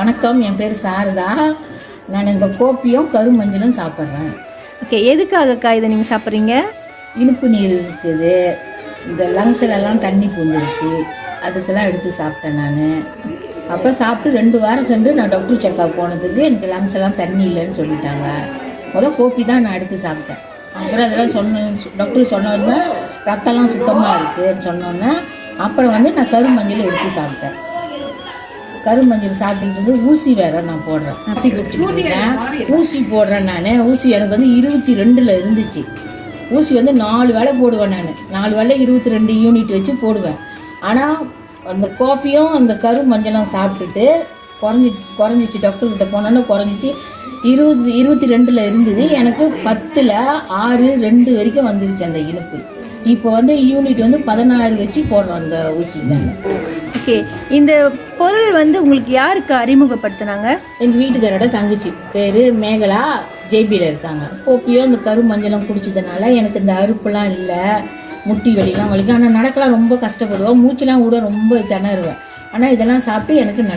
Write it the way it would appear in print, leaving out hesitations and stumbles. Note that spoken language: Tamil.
வணக்கம், என் பேர் சாரதா. நான் இந்த கோப்பியும் கருமஞ்சளும் சாப்பிட்றேன். ஓகே, எதுக்காகக்கா இதை நீங்கள் சாப்பிட்றீங்க? இனிப்பு நீர் இருக்குது, இந்த லங்ஸ்லலாம் தண்ணி பூந்துருச்சு, அதுக்கெல்லாம் எடுத்து சாப்பிட்டேன் நான். அப்போ சாப்பிட்டு 2 வாரம் சென்று நான் டாக்டர் செக்அப் போனதுக்கு எனக்கு லங்ஸ் எல்லாம் தண்ணி இல்லைன்னு சொல்லிட்டாங்க. கோப்பி தான் நான் எடுத்து சாப்பிட்டேன். அப்புறம் அதெல்லாம் டாக்டர் சொன்னோன்னே ரத்தம்லாம் சுத்தமாக இருக்குதுன்னு சொன்னோன்னே அப்புறம் நான் கருமஞ்சள் எடுத்து சாப்பிட்டேன். கருமஞ்சள் சாப்பிட்டுட்டு ஊசி வேற நான் போடுறேன், அப்படி குடிச்சுக்கிட்டேன். ஊசி போடுறேன் நான். ஊசி எனக்கு 22 இருந்துச்சு. ஊசி 4 வேளை போடுவேன் நான். 4 வேளை 22 யூனிட் வச்சு போடுவேன். ஆனால் அந்த காஃபியும் அந்த கருமஞ்சளும் சாப்பிட்டுட்டு குறைஞ்சிச்சு. டாக்டர்கிட்ட போனோன்னா குறைஞ்சிச்சு. 22 இருந்தது, எனக்கு 10ல் 6, 2 வரைக்கும் வந்துருச்சு அந்த இனிப்பு. இப்போ யூனிட் 16 வச்சு போடுறோம் அந்த ஊசி நான். ஓகே, இந்த பொருள் உங்களுக்கு யாருக்கு அறிமுகப்படுத்தினாங்க? எங்கள் வீட்டுக்காரோட தங்கச்சி பேர் மேகலா, ஜேபியில் இருக்காங்க. கோப்பியும் இந்த கருமஞ்சளும் குடிச்சதுனால எனக்கு இந்த அறுப்புலாம் இல்லை, முட்டி வலிலாம் வலிக்கும். ஆனால் நடக்கலாம் ரொம்ப கஷ்டப்படுவேன், மூச்சுலாம் கூட ரொம்ப திணறுவேன். ஆனால் இதெல்லாம் சாப்பிட்டு எனக்கு நல்ல